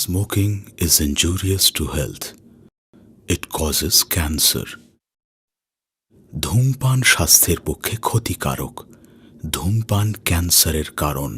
Smoking is injurious to health. It causes cancer. ধূমপান স্বাস্থ্যের পক্ষে ক্ষতিকারক। ধূমপান ক্যান্সারের কারণ।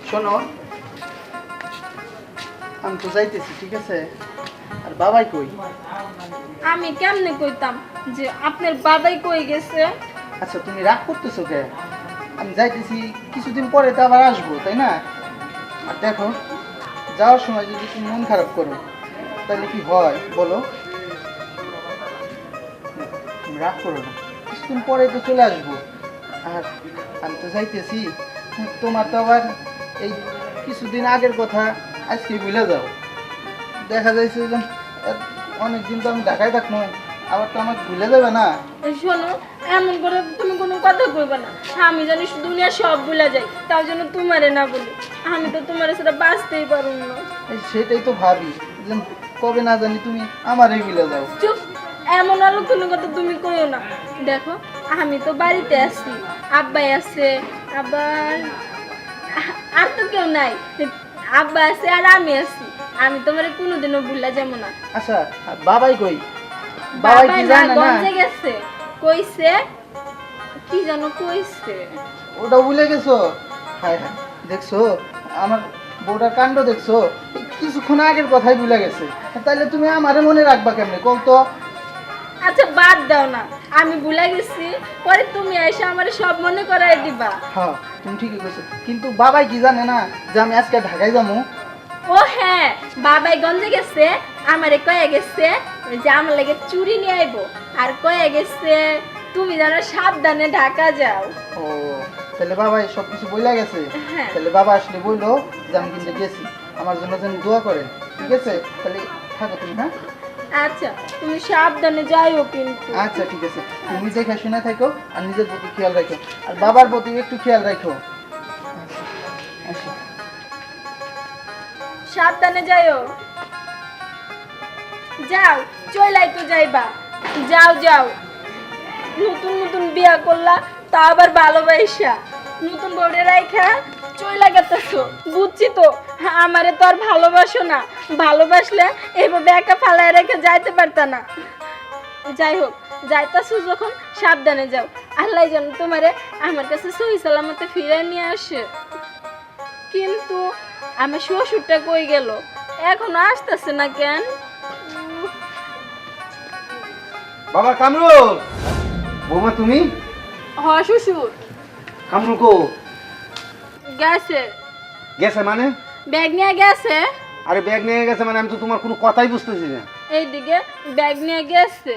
শোনো, আমি তো যাইতেছি, ঠিক আছে? আর বাবাই কই? আমি কেমনে কইতাম যে আপনার বাবাই কই গেছে? আচ্ছা, তুমি রাগ করতেছো কে? আমি যাইতেছি, কিছুদিন পরে তো আবার আসবো, তাই না? আর দেখো, যাওয়ার সময় যদি তুমি মন খারাপ করো তাহলে কি হয় বলো? তুমি রাগ করো না, কিছুদিন পরে তো চলে আসবো। আর আমি তো যাইতেছি, তোমার তো আবার এই কিছুদিন আগের কথা আজকে ভুলে যাও। দেখা যাইছে যে অনেকদিন তো আমি ঢাকায় থাকবো, আবার তো আমার ভুলে যাবে না। শোনো, এমন করে তুমি কোনো কথা কইবে না। আমি জানি দুনিয়া সব ভুলে যাই, তার জন্য তোমারে না বলি। আমি তো তোমার সাথে বাঁচতেই পারুম না। সেটাই তো ভাবি যে কবে না জানি তুমি আমারই ভুলে যাও। চুপ, এমন আলোচনা কথা তুমি কইও না। দেখো, আমি তো বাড়িতে আছি, আব্বাই আছে, আবার আর তো কেউ নাই। আব্বা আছে আর আমি আছি। আমি তোমার কোনোদিনও ভুলা যাবো না। আচ্ছা, বাবাই কই? বাবাই কি জানে না? গঞ্জে গেছে, কইছে কি জানো কইছে। ওটা ভুলে গেছো? হায় হায়, দেখছো আমার বউটার কাণ্ড, দেখছো? এই কিছুক্ষণ আগের কথাই ভুলে গেছে। তাইলে তুমি আমারে মনে রাখবা কেমনে কল তো? আচ্ছা বাদ দাও না, আমি ভুলে গেছি, পরে তুমি এসে আমার সব মনে করাই দিবা। হ্যাঁ, তুমি ঠিকই কইছো, কিন্তু বাবাই কি জানে না যে আমি আজকে ঢাকায় যাবো? ও হ্যাঁ, বাবাই গঞ্জে গেছে, আমারে কয়ে গেছে যে আমার লাগে চুরি নিয়ে আইবো, আর কয়ে গেছে তুমি যেন সাবধানে ঢাকা যাও। ও, তাহলে বাবাই সবকিছু বইলা গেছে। হ্যাঁ। তাহলে বাবা আসলে বললো যে আমি কিন্তু গেছি, আমার জন্য যেন দোয়া করেন, ঠিক আছে? তাহলে থাকো তুমি, হ্যাঁ? আচ্ছা, তুমি সাবধানে যাইও কিন্তু। আচ্ছা ঠিক আছে, তুমি দেখে শুনে থাকো আর নিজের প্রতি খেয়াল রাখো, আর বাবার প্রতি একটু খেয়াল রাখো। আচ্ছা, সাবধানে যাইও। যাও, চলাই তো যাইবা। যাও যাও, নতুন নতুন বিয়া করলা, তা আবার ভালোবাসা নতুন বউরে রাইখা চইলা গেতেছো। বুঝছি তো, আমারে তো আর ভালোবাসো না। ভালোবাসলে এইভাবে একা ফালায় রেখে যাইতে পারতা না। যাই হোক, যাইতাছো যখন সাবধানে যাও। আল্লাহ যেন তোমারে আমার কাছে সহি সালামতে ফিরায় নিয়ে আসে। কিন্তু আমার শ্বশুরটা কই গেল? এখনো আসতেছে না কেন? বাবা কামরুল, বৌমা তুমি? হ শ্বশুর কামরুল কো? গেছে। গেছে মানে? ব্যাগ নিয়ে গেছে। আরে ব্যাগ নিয়ে গেছে মানে? আমি তো তোমার কোনো কথাই বুঝতেছি না। এইদিকে ব্যাগ নিয়ে গেছে।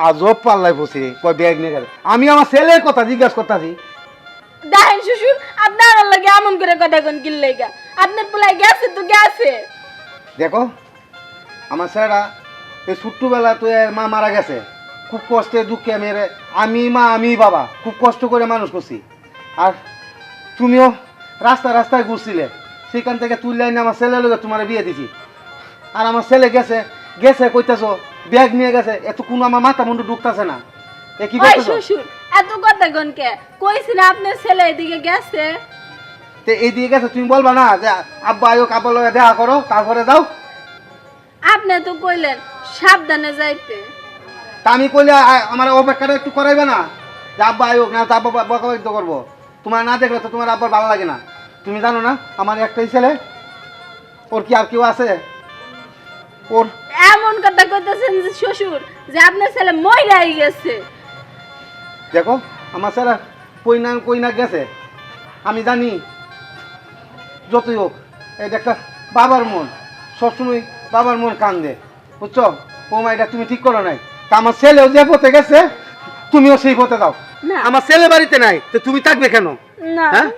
আজব পাল্লাই বসে কয় ব্যাগ নিয়ে গেছে। আমি আমার ছেলের কথা জিজ্ঞাসা করতেছি। দেখেন শ্বশুর, আপনার লাগে এমন করে কথা কোন কিনলে গা? আপনার পোলাই গেছে তো গেছে। দেখো, আমার ছেলেরা এই ছোট্টবেলা তো এর মা মারা গেছে, খুব কষ্টে দুঃখে আমি মা আমি বাবা খুব কষ্ট করে মানুষ করছি। আর তুমিও রাস্তায় রাস্তায় ঘুরছিলে, সেখান থেকে তুললে এনে আমার ছেলের লোক তোমার বিয়ে দিছি। আর আমার ছেলে গেছে গেছে কইতেছো ব্যাগ নিয়ে গেছে, এত কোনো আমার মাথা মুন্ডু ঢুকতেছে না। এ কি ওই বলতেছো? শ্বশুর, এত কথা কোন কে? কইছি না আপনার ছেলে এদিকে গেছে। তে এই দিয়ে গেছে, তুমি বলবা না যে আব্বা আয়োক আব্বার লগে দেখা করো তারপরে যাও? আপনি তো কইলেন সাবধানে যাইতে। তা আমি কইলে আমার অপেক্ষাটা একটু করাইবে না যে আব্বা আয়োক, না তো আব্বা বকাবকি করবো? তোমার না দেখলে তো তোমার আব্বার ভালো লাগে না। তুমি জানো না আমার একটাই ছেলে, ওর কি আর কেউ আছে? ওর এমন কথা কইতেছেন যে শ্বশুর যে আপনার ছেলে মইরাই গেছে। দেখো, আমার ছেলে কইনা কইনা গেছে, আমি জানি। যতই হোক এটা একটা বাবার মন, সবসময় বাবার মন কান্দে, বুঝছো? বৌমা, এটা তুমি ঠিক করো নাই। তা আমার ছেলেও যে পথে গেছে তুমিও সেই পথে যাও। না। আমার ছেলে বাড়িতে নাই তো তুমি থাকবে কেন? না হ্যাঁ,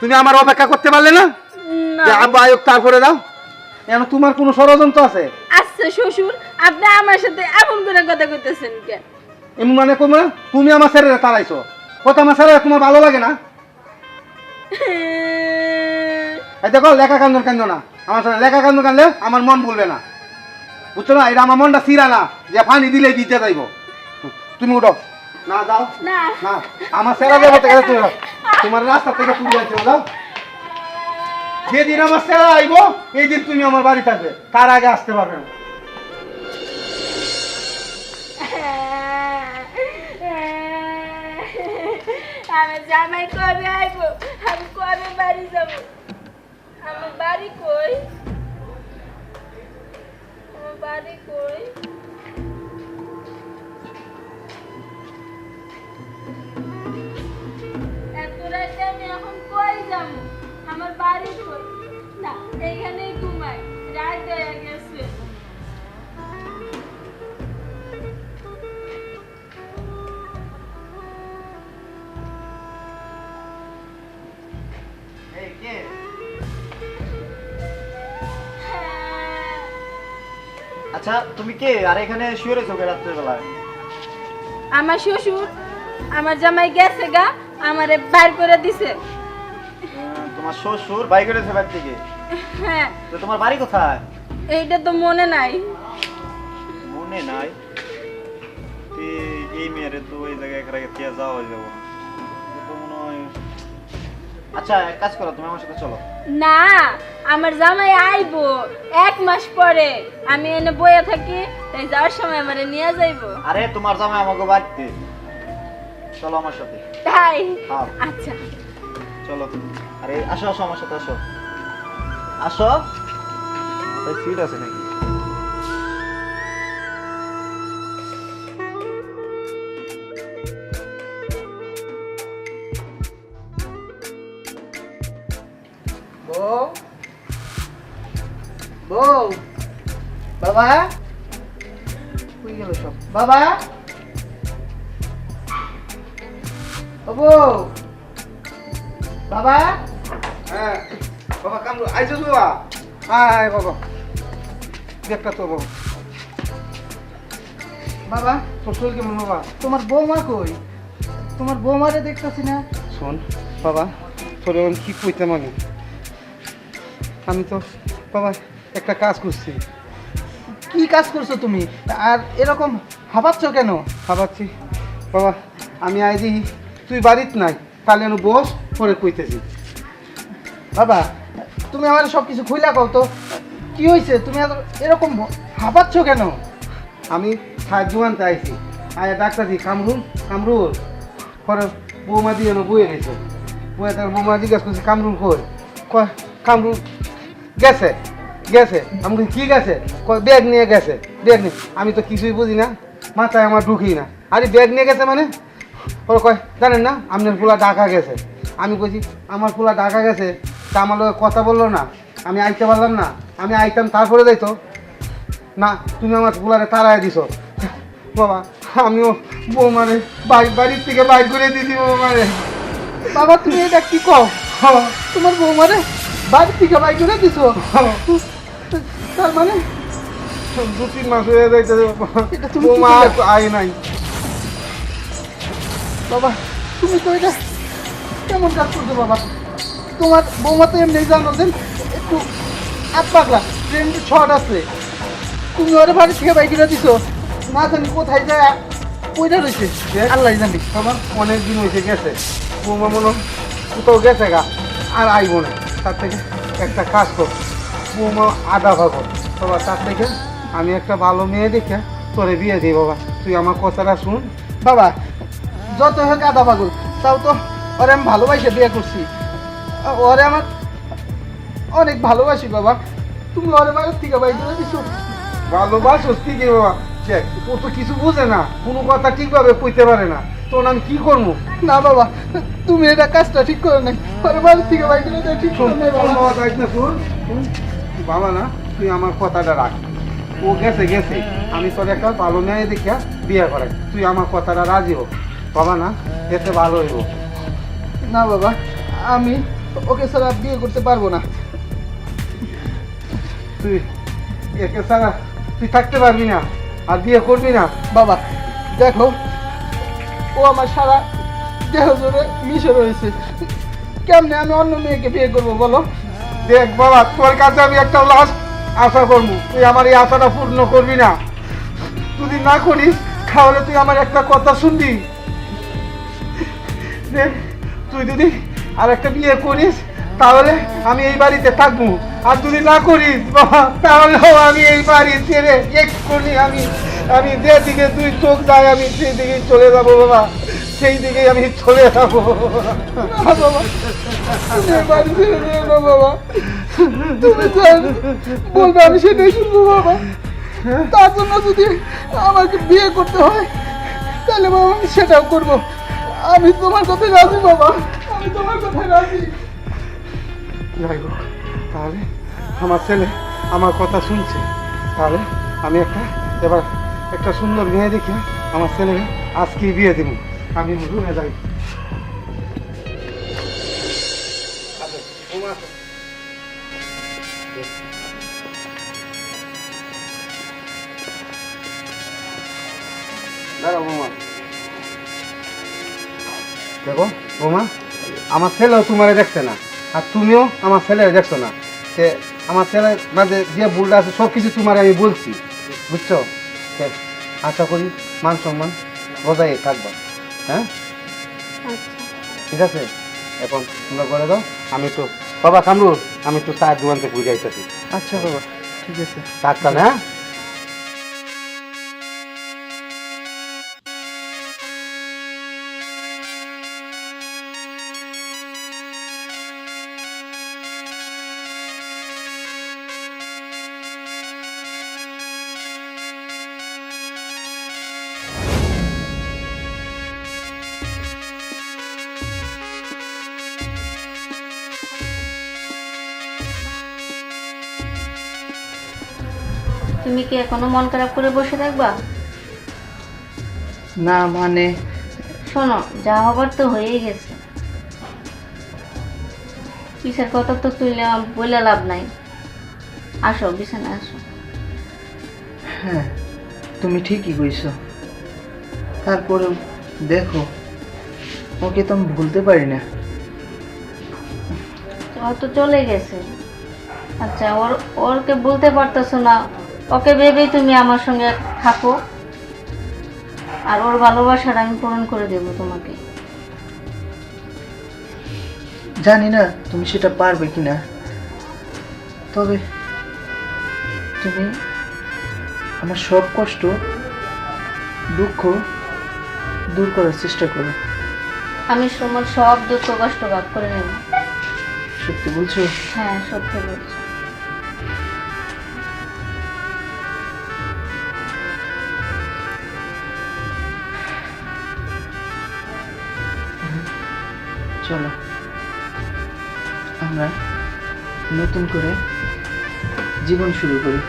তুমি আমার অপেক্ষা করতে পারলে না না। যে আব্বা আয়োগ তারপরে দাও? কেন তোমার কোনো ষড়যন্ত্র আছে? আচ্ছা শ্বশুর, আপনি আমার সাথে এমন করে কথা কইতেছেন কেন? এমন মানে কমা, তুমি আমার ছেলে তাড়াইছো, কথা আমার ছেলে তোমার ভালো লাগে না? এই দেখো, লেখা কান্দন কান্দ না আমার সাথে। লেখা কান্দন কান্দলে আমার মন ভুলবে না, বুঝছো না? এটা আমার মনটা ছিঁড়া না যে পানি দিলে দিতে যাইব। তুমি উঠো, না যাও না না আমার সেরা দেবো থেকে তুমি যাও। তোমার রাস্তা থেকে তুলে আনছো যাও। যেদিন আমার সেরা আইবো এই দিন তুমি আমার বাড়ি থাকবে, তার আগে আসতে পারবে না। আমার জামাই কবে আইব, আমি কবে বাড়ি যাব? আমার বাড়ি কই? আমার বাড়ি কই? এত রাতে আমি এখন কই যাব? আমার বাড়ি কই? না, এইখানেই ঘুমাই, রাত হয়ে গেছে। আচ্ছা তুমি কে আর এখানে শুয়ে রয়েছো কে রাত্রের বেলায়? আমার শ্বশুর আমার জামাই গেছে গা, আমারে বাইর করে দিছে। তোমার শ্বশুর বাইক করেছে বাড়ি থেকে? হ্যাঁ, তো তোমার বাড়ি কোথায়? এইটা তো মনে নাই। মনে নাই? এই মেয়েরে তো ওই জায়গায় এক রাগে পেয়ে যাওয়া হয়ে যাবো না। এ তো মনে হয় আচ্ছা এক কাজ করো, তুমি আমার সাথে চলো। না, আমার জামাই আইবো 1 মাস পরে। আমি এনে বইয়া থাকি, তাই যাওয়ার সময় আমারে নিয়ে যাইবো। আরে তোমার জামাই আমাকে বাড়িতে, চলো আমার সাথে। তাই? হ্যাঁ। আচ্ছা। চলো তুমি। আরে আসো আসো আমার সাথে আসো। আসো। এই সিট আছে নাকি? বউ বউ বাবা কই গেল সব? বাবা ও বউ বাবা। হ্যাঁ বাবা কামরু আইছো বাবা? হ্যাঁ বাবা দেখটা তো বাবা। বাবা তোর শরীর কেমন বাবা? তোমার বৌমা কই? তোমার বৌমারে দেখতেছি না। শোন বাবা, তোর এখন কি কইতাম আমি তো বাবা একটা কাজ করছি। কি কাজ করছো তুমি? আর এরকম হাবাচ্ছ কেন? ভাবাচ্ছি বাবা, আমি আইজি তুই বাড়িত নাই, তাহলে আমি বস পরে কইতেছি। বাবা তুমি আমার সব কিছু খুইলা কও তো, কি হয়েছে? তুমি এরকম হাবাচ্ছ কেন? আমি সাহায্য আনতে আইছি, আয়া ডাক্তারজি কামরুল কামরুল পরে বৌমা দিয়ে বয়ে গেছে। বয়ে তার বৌমা জিজ্ঞাসা করছে কামরুল কই? কয় কামরুল গেছে গেছে। আমি বলি, কি গেছে? কয় ব্যাগ নিয়ে গেছে। ব্যাগ নিয়ে আমি তো কিছুই বুঝি না, মাথায় আমার ঢুকি না। আরে ব্যাগ নিয়ে গেছে মানে? ওরা কয় জানেন না আপনার পোলা ঢাকা গেছে। আমি কইছি আমার পোলা ঢাকা গেছে, তা আমার লোক কথা বললো না, আমি আইতে পারলাম না। আমি আইতাম তারপরে যাইতো না, তুমি আমার পোলারে তাড়াই দিছো। বাবা আমিও বৌমারে বাড়ির থেকে বাইর করে দিছি বৌমারে। বাবা তুমি এটা কি কও? তোমার বৌমারে বাড়ি থেকে বাই করে দিছো? তার মানে 2-3 মাস হয়ে যাইতে এটা তুমি বৌমা কি আর আই নাই। বাবা তুমি তো এটা কেমন কাজ করছো বাবা? তোমার বৌমা তো এমনি জানো দেন একটু আট পাগলা, ট্রেন শর্ট আছে, তুমি ওরে বাড়ি থেকে বাই করে দিছো? না জানি কোথায় যায় কইটা রয়েছে, আল্লাহ জানি। আমার অনেক দিন হয়েছে গেছে, বৌমা মনে হয় কোথাও গেছে গা, আর আইব না। তার থেকে একটা কাজ কর, বৌমা আধা ভাগো বাবা, তার থেকে আমি একটা ভালো মেয়ে দেখে তোরে বিয়ে দিই বাবা। তুই আমার কথাটা শুন বাবা। যত হোক আদা পাগল, তাও তো ওরে আমি ভালোবাসে বিয়ে করছি, ওরে আমার অনেক ভালোবাসি বাবা। তুমি ওরে বাড়ির থেকে বাই করে দিছো? ভালোবাসো ঠিকই বাবা, দেখ ও তো কিছু বুঝে না, কোনো কথা ঠিকভাবে কইতে পারে না, তোর আমি কি করবো? না বাবা তুমি এটা কাজটা ঠিক করো নাই, ওরে বাড়ির থেকে বাই করে দেওয়া ঠিক শোন, করো নাই তোর বাবা। বাবা দায়িত্ব শুন। বাবা না, তুই আমার কথাটা রাখ। ও গেছে গেছে, আমি তোর একটা ভালো মেয়ে দেখিয়া বিয়ে করাই, তুই আমার কথাটা রাজি হোক বাবা। না এতে ভালো হইব। না বাবা আমি ওকে ছাড়া বিয়ে করতে পারবো না। তুই একে ছাড়া তুই থাকতে পারবি না, আর বিয়ে করবি না বাবা দেখো, ও আমার সারা দেহ জুড়ে মিশে রয়েছে, কেমনে আমি অন্য মেয়েকে বিয়ে করবো বলো? দেখ বাবা, তোর কাছে আমি একটা লাস্ট আশা করবো, তুই আমার এই আশাটা পূর্ণ করবি না। যদি না করিস তাহলে তুই আমার একটা কথা শুনবি। দেখ, তুই যদি আর একটা বিয়ে করিস তাহলে আমি এই বাড়িতে থাকবো, আর যদি না করিস বাবা তাহলেও আমি এই বাড়ি ছেড়ে এক্ষুনি আমি যেদিকে তুই চোখ যায় আমি সেই দিকে চলে যাবো বাবা, সেই দিকে আমি চলে যাবো। না বাবা, তুমি এই বাড়ি ছেড়ে যেও না বাবা। তুমি যা বলবে আমি সেটাই শুনবো বাবা। তার জন্য যদি আমাকে বিয়ে করতে হয় তাহলে বাবা আমি সেটাও করবো। আমি তোমার কথায় রাজি বাবা, আমি তোমার কথায় রাজি। যাই হোক, তাহলে আমার ছেলে আমার কথা শুনছে, তাহলে আমি এবার একটা সুন্দর মেয়ে দেখে আমার ছেলে আজকেই বিয়ে দেব। আমি রুমে যাই। দাঁড়াও বৌমা, দেখো বৌমা, আমার ছেলেও তোমারে দেখছে না, আর তুমিও আমার ছেলের দেখছো না। যে আমার ছেলের মাঝে যে ভুলটা আছে সব কিছু তোমার আমি বলছি, বুঝছো? আশা করি মান সম্মান বজায় থাকবো। হ্যাঁ, ঠিক আছে। এখন তোমরা করে দাও, আমি একটু বাবা কামরুল, আমি একটু চায়ের দোকানতে ঘুরে যাইতেছি। আচ্ছা বাবা, ঠিক আছে। থাকতা না? তুমি কি এখনো মন খারাপ করে বসে থাকবা? না মানে শোনো, যা হবার তো হয়েই গেছে, পিছের কথা তো তুইলে বলে লাভ নাই। আসো বিছানায় আসো। হ্যাঁ, তুমি ঠিকই কইছো। তারপরেও দেখো, ওকে তো আমি ভুলতে পারি না। ও তো চলে গেছে। আচ্ছা, ওরকে বলতে পারতেছো না, ওকে ভেবেই তুমি আমার সঙ্গে থাকো, আর ওর ভালোবাসাটা আমি পূরণ করে দেবো তোমাকে। জানি না তুমি সেটা পারবে কিনা, তবে তুমি আমার সব কষ্ট দুঃখ দূর করার চেষ্টা করো। আমি তোমার সব দুঃখ কষ্ট ভাগ করে নেব। সত্যি বলছো? হ্যাঁ, সত্যি বলছি। চলো আমরা নতুন করে জীবন শুরু করি।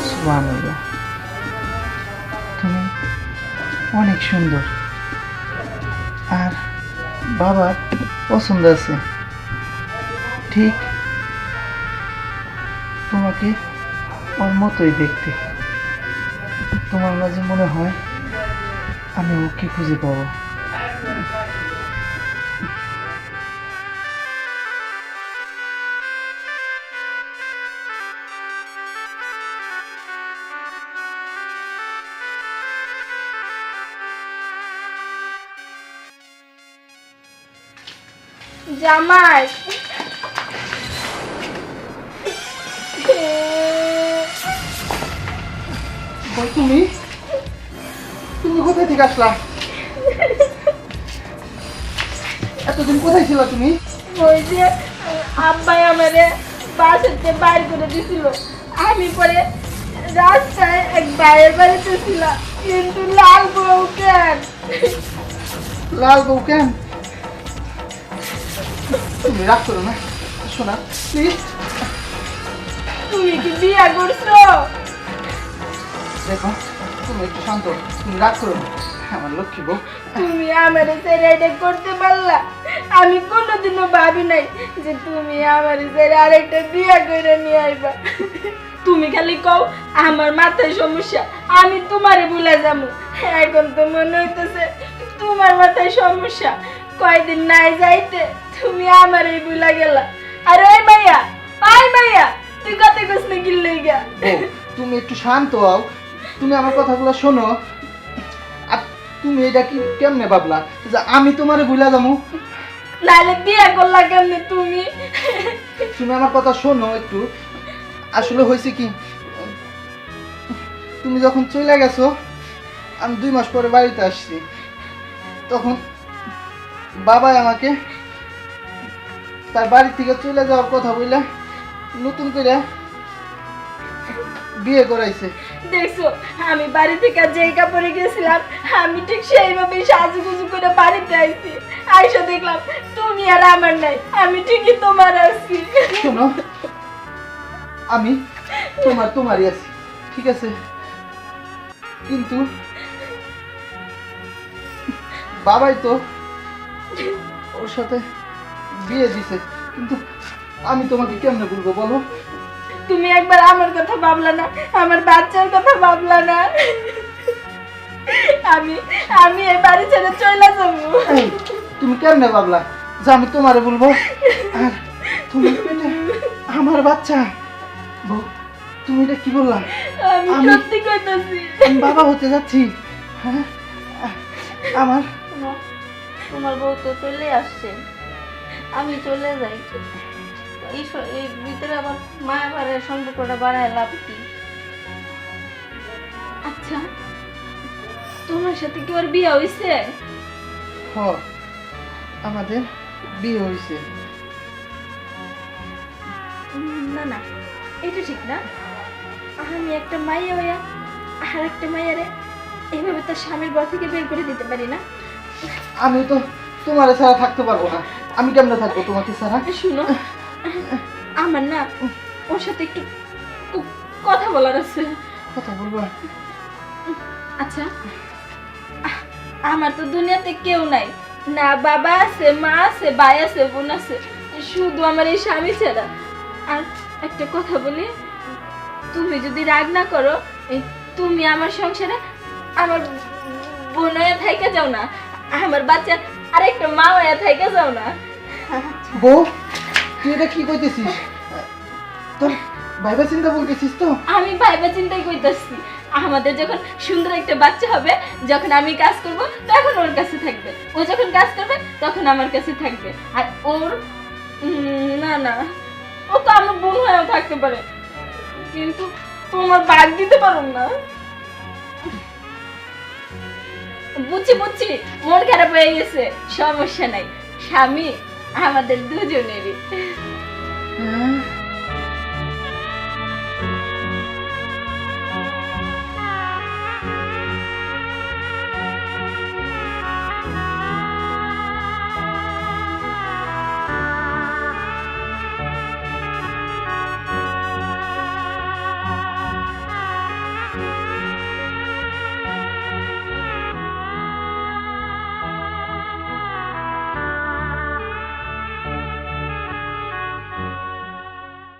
সুবহানাল্লাহ, তুমি অনেক সুন্দর, আর বাবার পছন্দ আছে। ঠিক তোমাকে ওর মতোই দেখতে। তোমার মাঝে মনে হয় আমি ওকে খুঁজে পাবো। জামাই, তুমি তুমি কোথায় থেকে আসলা? এতদিন কোথায় ছিল তুমি? ওই যে আব্বাই আমারে বাসাতে বাইর করে দিছিল, আমি পরে রাস্তায় এক ভাইয়ের বাড়িতে ছিলাম, কিন্তু লাল বউ কেন? লাল বউ কেন? তুমি রাগ করো না, শোনা প্লিজ। তুমি কি বিয়া করছো? দেখো, তুমি একটু শান্ত, তুমি রাগ করো না, আমার লক্ষ্মী বউ। তুমি আমারে ছেড়ে এটা করতে পারলা? আমি কোনোদিনও ভাবি নাই যে তুমি আমারে ছেড়ে আরেকটা বিয়া করে নিয়ে আইবা। তুমি খালি কও আমার মাথায় সমস্যা, আমি তোমারে ভুলে যাবো। এখন তো মনে হইতেছে তোমার মাথায় সমস্যা। কয়দিন নাই যাইতে তুমি আমারই ভুলে গেলা। আর ওই মাইয়া, ওই মাইয়া, তুই কত কস না গিল্লে গা। বউ, তুমি একটু শান্ত হও, তুমি আমার কথাগুলো শোনো। আর তুমি এটা কি কেমনে ভাবলা যে আমি তোমারে ভুলে যাবো? নাহলে বিয়ে করলা কেমনে তুমি? তুমি আমার কথা শোনো একটু। আসলে হয়েছে কি, তুমি যখন চলে গেছো আমি 2 মাস পরে বাড়িতে আসছি, তখন বাবাই আমাকে তার বাড়ি থেকে চলে যাওয়ার কথা বললে নতুন করে বিয়ে করাইছে। দেখছো আমি বাড়ি থেকে যেই কাপড়ে গেছিলাম আমি ঠিক সেইভাবেই সাজুগুজু করে বাড়িতে আইছি। আইসা দেখলাম তুমি আর আমার নাই, আমি ঠিকই তোমার আছি। শোনো, আমি তোমারই আছি, ঠিক আছে, কিন্তু বাবাই তো ওর সাথে বিয়ে দিছে, কিন্তু আমি তোমাকে কেমনে বলবো বলো? তুমি একবার আমার কথা ভাবলা না, আমার বাচ্চার কথা ভাবলা না? আমি আমি এই বাড়ি ছেড়ে চলে যাবো। এই, তুমি কেমনে ভাবলা যে আমি তোমারে বলবো? আর তুমি পেটে আমার বাচ্চা। বউ, তুমি এটা কি বললা? আমি সত্যি কইতাছি। আমি বাবা হতে যাচ্ছি। হ্যাঁ, আমার তোমার বউ তো চলে আসছে, আমি চলে যাই। এই ভিতরে আবার মায়া বাড়ার সম্পর্কটা বাড়ায় লাভ কি? আচ্ছা তোমার সাথে কি ওর বিয়ে হইছে? আমাদের বিয়ে হয়েছে। না না, এটা ঠিক না। আমি একটা মাইয়া হইয়া আর একটা মাইয়ারে এইভাবে তার স্বামীর বাড়ি থেকে বের করে দিতে পারি না। আমি তো তোমার ছাড়া থাকতে পারবো না। আমি কেমনে থাকবো তোমাকে ছাড়া? শুনো, আমার না ওর সাথে একটু কথা বলার আছে। কথা বলবা? আচ্ছা, আমার তো দুনিয়াতে কেউ নাই, না বাবা আছে, মা আছে, ভাই আছে, বোন আছে, শুধু আমার এই স্বামী ছাড়া। আর একটা কথা বলি, তুমি যদি রাগ না করো, তুমি আমার সংসারে আমার বোন হয়ে থাইকা যাও না, আমার বাচ্চা আরেকটা মা হয়ে থাইকা যাও না। বউ, তুই এটা কি কইতেছিস? তোর ভাইবা চিন্তা বলতেছিস তো? আমি ভাইবা চিন্তাই কইতাছি, আমাদের যখন সুন্দর একটা বাচ্চা হবে, যখন আমি কাজ করব তখন ওর কাছে থাকবে, ও যখন কাজ করবে তখন আমার কাছে থাকবে। আর ওর না না, ও তো আমার বোন হয়েও থাকতে পারে, কিন্তু তোমার ভাগ দিতে পারো না। বুঝছি বুঝছি, মন খারাপ হয়ে গেছে, সমস্যা নাই, স্বামী আমাদের দুজনেরই। হ্যাঁ,